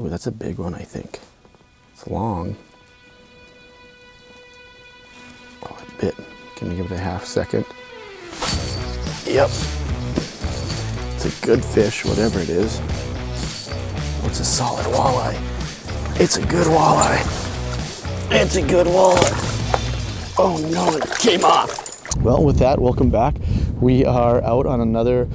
Ooh, that's a big one, I think. It's long. Oh, it bit. Can you give it a half second? Yep. It's a good fish, whatever it is. It's a solid walleye. It's a good walleye. It's a good walleye. Oh no, it came off. Well, with that, welcome back. We are out on another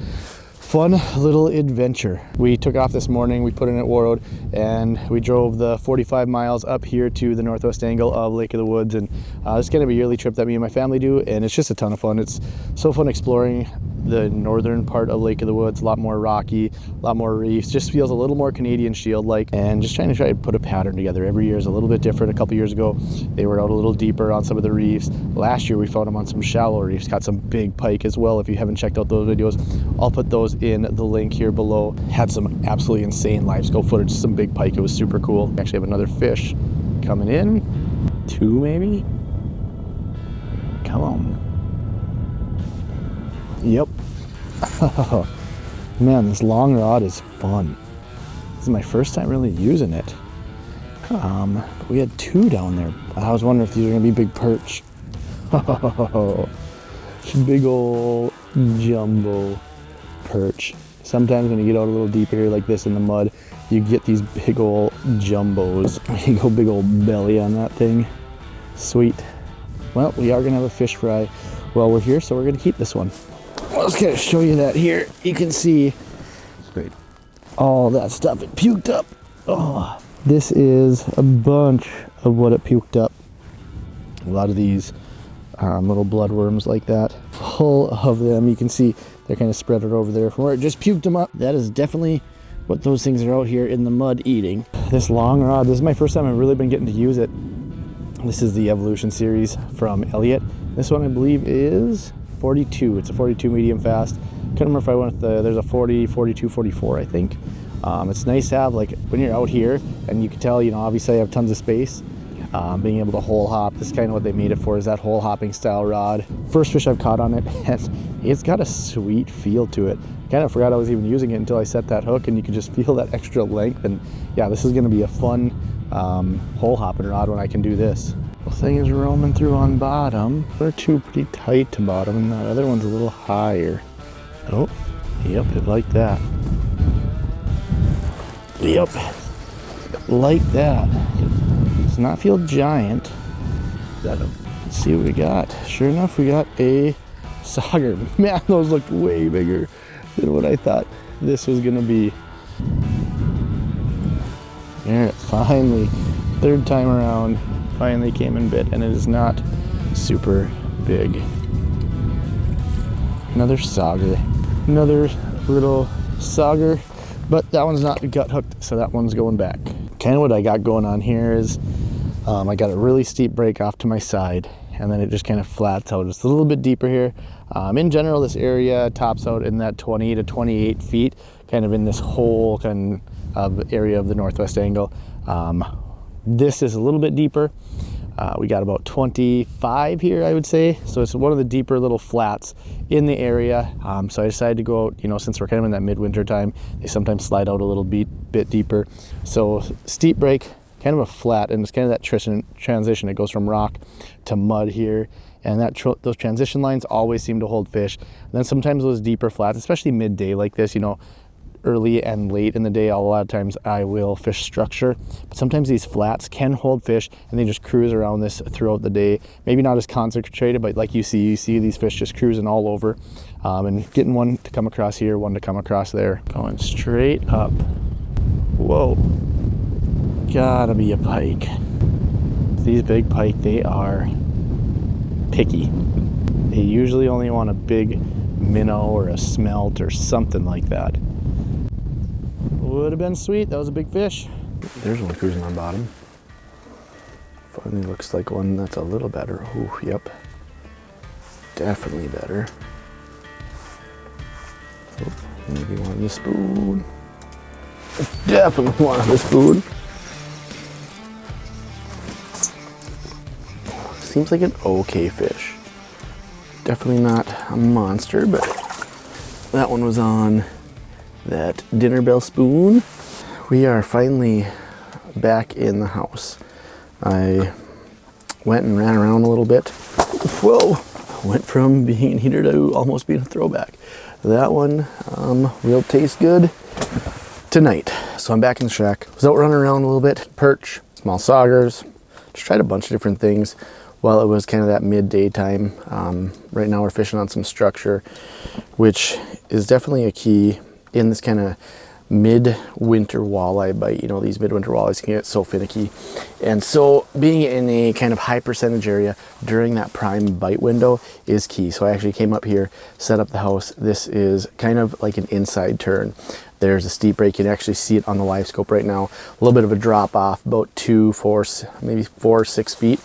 fun little adventure. We took off this morning, we put in at Warroad, and we drove the 45 miles up here to the northwest angle of Lake of the Woods. And it's kind of a yearly trip that me and my family do, and it's just a ton of fun. It's so fun exploring the northern part of Lake of the Woods. A lot more rocky, a lot more reefs, just feels a little more Canadian Shield like, and just trying to put a pattern together. Every year is a little bit different. A couple years ago they were out a little deeper on some of the reefs. Last year we found them on some shallow reefs, caught some big pike as well. If you haven't checked out those videos, I'll put those in the link here below. Had some absolutely insane live scope footage, some big pike. It was super cool. We actually have another fish coming in, 2 maybe. Come on. Yep. Man, this long rod is fun. This is my first time really using it. We had 2 down there. I was wondering if these are gonna be big perch. Big old jumbo perch. Sometimes when you get out a little deeper here like this in the mud, you get these big old jumbos. You go big old belly on that thing. Sweet. Well, we are gonna have a fish fry while we're here, so we're gonna keep this one. I'll just kind of show you that here. You can see all that stuff it puked up. Oh, this is a bunch of what it puked up. A lot of these little bloodworms like that, full of them. You can see they're kind of spread out over there from where it just puked them up. That is definitely what those things are out here in the mud eating. This long rod, this is my first time I've really been getting to use it. This is the Evolution series from Elliott. This one I believe is 42. It's a 42 medium fast. Can't remember if I went with there's a 40, 42, 44 I think. It's nice to have, like, when you're out here and you can tell, you know, obviously I have tons of space. Being able to hole hop, this is kind of what they made it for, is that hole hopping style rod. First fish I've caught on it, and it's got a sweet feel to it. Kind of forgot I was even using it until I set that hook, and you can just feel that extra length. And yeah, this is going to be a fun hole hopping rod when I can do this. The thing is roaming through on bottom. They're 2 pretty tight to bottom, and that other one's a little higher. Oh, yep, it like that. Yep, like that. Does not feel giant. Let's see what we got. Sure enough, we got a sauger. Man, those looked way bigger than what I thought this was gonna be. There, finally, 3rd time around, finally came and bit, and it is not super big. Another sauger. Another little sauger, but that one's not gut hooked, so that one's going back. Kind of what I got going on here is I got a really steep break off to my side, and then it just kind of flats out. It's a little bit deeper here. In general, this area tops out in that 20 to 28 feet, kind of in this whole kind of area of the northwest angle. This is a little bit deeper. We got about 25 here, I would say. So it's one of the deeper little flats in the area. So I decided to go out, you know, since we're kind of in that midwinter time, they sometimes slide out a little bit deeper. So steep break, kind of a flat, and it's kind of that transition. It goes from rock to mud here, and those transition lines always seem to hold fish. And then sometimes those deeper flats, especially midday like this, you know, early and late in the day, a lot of times I will fish structure, but sometimes these flats can hold fish, and they just cruise around this throughout the day. Maybe not as concentrated, but like you see these fish just cruising all over, and getting one to come across here, one to come across there, going straight up. Whoa, gotta be a pike. These big pike, they are picky. They usually only want a big minnow or a smelt or something like that. Would have been sweet. That was a big fish. There's one cruising on bottom. Finally looks like one that's a little better. Ooh, yep. Definitely better. Oh, maybe one of the spoon. Definitely one of the spoon. Seems like an okay fish. Definitely not a monster, but that one was on that dinnerbell spoon. We are finally back in the house. I went and ran around a little bit. Whoa! Went from being heater to almost being a throwback. That one will taste good tonight. So I'm back in the shack. Was out running around a little bit. Perch, small saugers. Just tried a bunch of different things while it was kind of that midday time. Right now we're fishing on some structure, which is definitely a key in this kind of mid-winter walleye bite. You know, these midwinter walleyes can get so finicky. And so being in a kind of high percentage area during that prime bite window is key. So I actually came up here, set up the house. This is kind of like an inside turn. There's a steep break. You can actually see it on the live scope right now. A little bit of a drop off, about 2, 4, maybe 4 or 6 feet.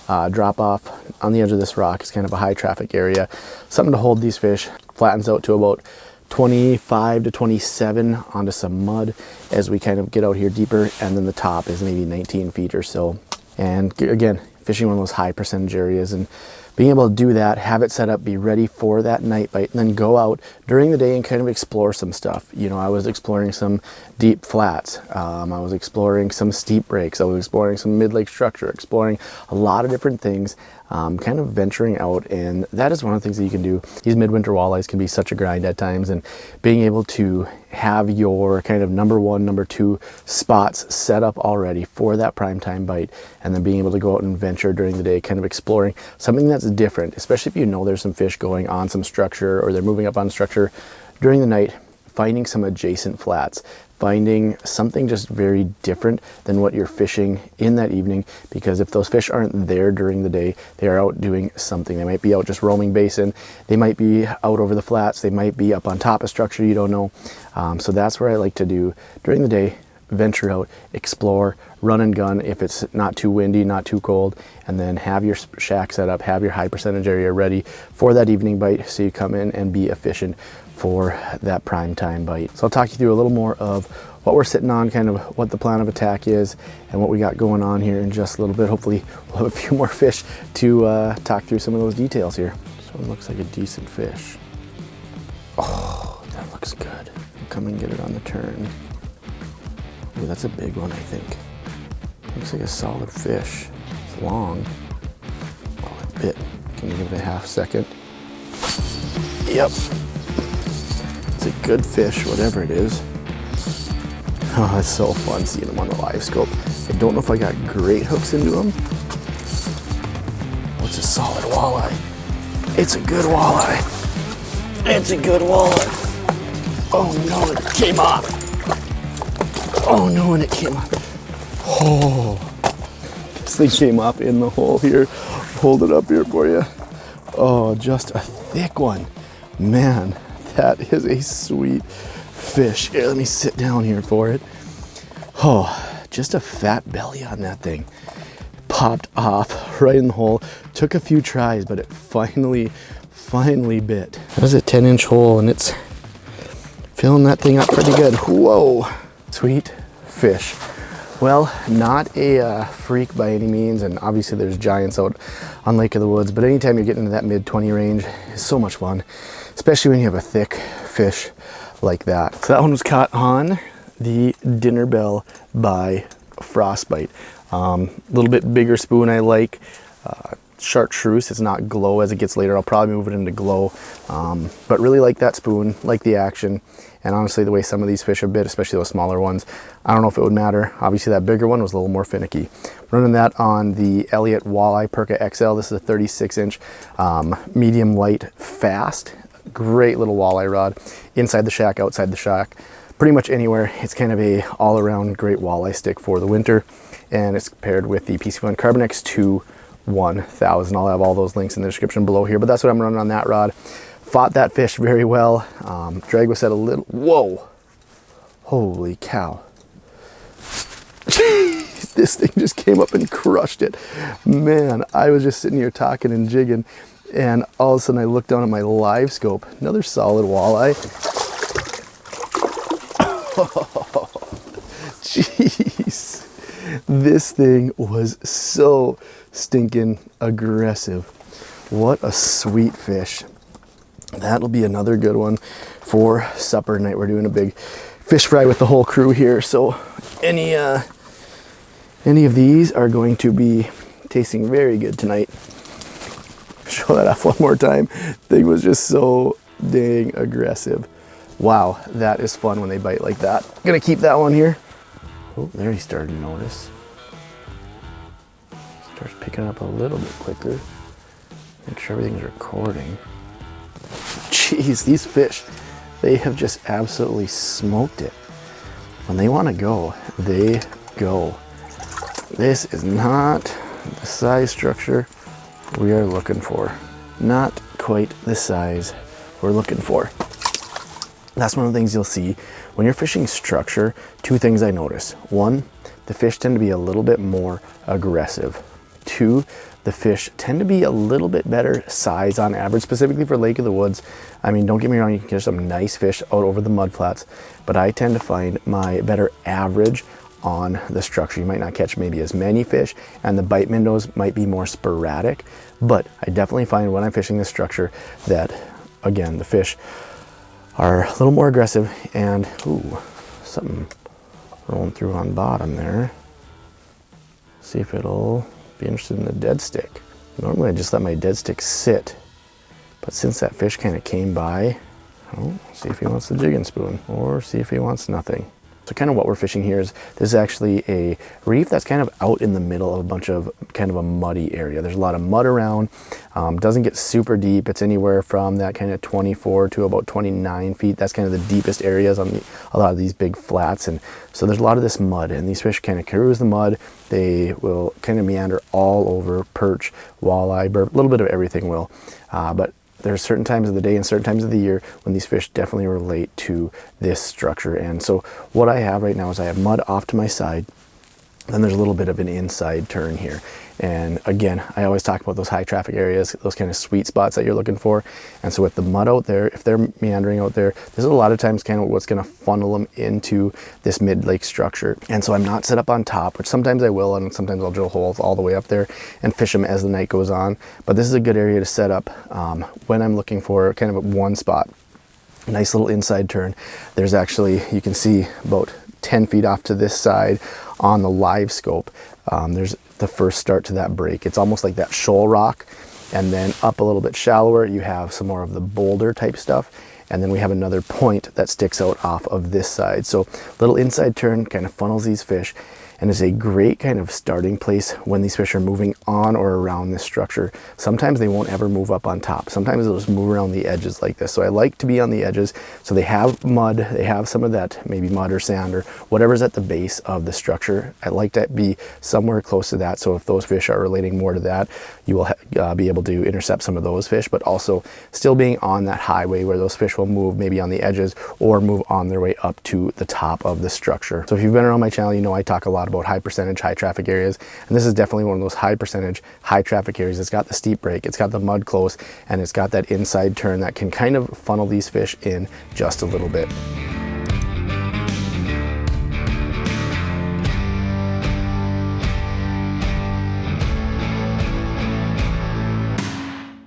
Drop off on the edge of this rock. Is kind of a high traffic area. Something to hold these fish. Flattens out to about 25 to 27 onto some mud as we kind of get out here deeper, and then the top is maybe 19 feet or so. And again, fishing one of those high percentage areas and being able to do that, have it set up, be ready for that night bite, and then go out during the day and kind of explore some stuff. You know, I was exploring some deep flats. I was exploring some steep breaks. I was exploring some mid-lake structure, exploring a lot of different things, kind of venturing out. And that is one of the things that you can do. These midwinter walleyes can be such a grind at times, and being able to have your kind of number 1, number 2 spots set up already for that prime time bite, and then being able to go out and venture during the day, kind of exploring something that's different, especially if you know there's some fish going on some structure or they're moving up on structure during the night. Finding some adjacent flats, finding something just very different than what you're fishing in that evening, because if those fish aren't there during the day, they are out doing something. They might be out just roaming basin, they might be out over the flats, they might be up on top of structure, you don't know. So that's where I like to do during the day, venture out, explore, run and gun if it's not too windy, not too cold, and then have your shack set up, have your high percentage area ready for that evening bite, so you come in and be efficient for that prime time bite. So I'll talk you through a little more of what we're sitting on, kind of what the plan of attack is, and what we got going on here in just a little bit. Hopefully we'll have a few more fish to talk through some of those details here. This one looks like a decent fish. Oh, that looks good. I'll come and get it on the turn. Ooh, that's a big one, I think. Looks like a solid fish. It's long. Oh, it bit. Can you give it a half second? Yep. It's a good fish, whatever it is. Oh, it's so fun seeing them on the live scope. I don't know if I got great hooks into them. Oh, it's a solid walleye. It's a good walleye. It's a good walleye. Oh no, it came off. Oh no, and it came off. Oh, this thing came off in the hole here. Hold it up here for you. Oh, just a thick one. Man, that is a sweet fish. Here, let me sit down here for it. Oh, just a fat belly on that thing. Popped off right in the hole. Took a few tries, but it finally bit. That was a 10-inch hole, and it's filling that thing up pretty good. Whoa, sweet fish. Well, not a freak by any means, and obviously there's giants out on Lake of the Woods, but anytime you're getting into that mid-20 range, it's so much fun, especially when you have a thick fish like that. So that one was caught on the dinnerbell by Frostbite. A little bit bigger spoon I like. Chartreuse, it's not glow as it gets later. I'll probably move it into glow, but really like that spoon, like the action. And honestly, the way some of these fish have bit, especially those smaller ones, I don't know if it would matter. Obviously that bigger one was a little more finicky. Running that on the Elliott Walleye Perca XL. This is a 36-inch medium light fast. Great little walleye rod. Inside the shack, outside the shack, pretty much anywhere. It's kind of a all-around great walleye stick for the winter. And it's paired with the Piscifun Carbonex 2 1000. I'll have all those links in the description below here, but that's what I'm running on that rod. Fought that fish very well. Drag was at a little, whoa, holy cow. This thing just came up and crushed it. Man, I was just sitting here talking and jigging, and all of a sudden I looked down at my live scope. Another solid walleye. Oh, jeez. This thing was so stinking aggressive. What a sweet fish. That'll be another good one for supper tonight. We're doing a big fish fry with the whole crew here, so any of these are going to be tasting very good tonight. Show that off one more time. Thing was just so dang aggressive. Wow, that is fun when they bite like that. Gonna keep that one here. Oh, there he started to notice. Starts picking up a little bit quicker. Make sure everything's recording. Jeez, these fish, they have just absolutely smoked it. When they want to go, they go. This is not the size structure we are looking for. Not quite the size we're looking for. That's one of the things you'll see when you're fishing structure. Two things I notice. One, the fish tend to be a little bit more aggressive. Two, the fish tend to be a little bit better size on average, specifically for Lake of the Woods. I mean, don't get me wrong, you can catch some nice fish out over the mud flats, but I tend to find my better average on the structure. You might not catch maybe as many fish, and the bite windows might be more sporadic, but I definitely find when I'm fishing this structure that, again, the fish are a little more aggressive. And ooh, something rolling through on bottom there. See if it'll be interested in the dead stick. Normally I just let my dead stick sit, but since that fish kind of came by, oh, see if he wants the jigging spoon or see if he wants nothing. So kind of what we're fishing here is, this is actually a reef that's kind of out in the middle of a bunch of kind of a muddy area. There's a lot of mud around, doesn't get super deep. It's anywhere from that kind of 24 to about 29 feet. That's kind of the deepest areas on a lot of these big flats. And so there's a lot of this mud, and these fish kind of cruise the mud. They will kind of meander all over, perch, walleye, burp, a little bit of everything will. But there's certain times of the day and certain times of the year when these fish definitely relate to this structure. And so what I have right now is I have mud off to my side, then there's a little bit of an inside turn here. And again, I always talk about those high traffic areas, those kind of sweet spots that you're looking for. And so with the mud out there, if they're meandering out there, this is a lot of times kind of what's going to funnel them into this mid-lake structure. And so I'm not set up on top, which sometimes I will, and sometimes I'll drill holes all the way up there and fish them as the night goes on. But this is a good area to set up when I'm looking for kind of one spot. Nice little inside turn. There's actually, you can see about 10 feet off to this side on the live scope, there's the first start to that break. It's almost like that shoal rock, and then up a little bit shallower you have some more of the boulder type stuff, and then we have another point that sticks out off of this side. So little inside turn kind of funnels these fish, and is a great kind of starting place when these fish are moving on or around this structure. Sometimes they won't ever move up on top. Sometimes they'll just move around the edges like this. So I like to be on the edges. So they have mud, they have some of that maybe mud or sand or whatever's at the base of the structure. I like to be somewhere close to that. So if those fish are relating more to that, you will be able to intercept some of those fish, but also still being on that highway where those fish will move maybe on the edges or move on their way up to the top of the structure. So if you've been around my channel, you know I talk a lot about high percentage, high traffic areas, and this is definitely one of those high percentage, high traffic areas. It's got the steep break, it's got the mud close, and it's got that inside turn that can kind of funnel these fish in just a little bit.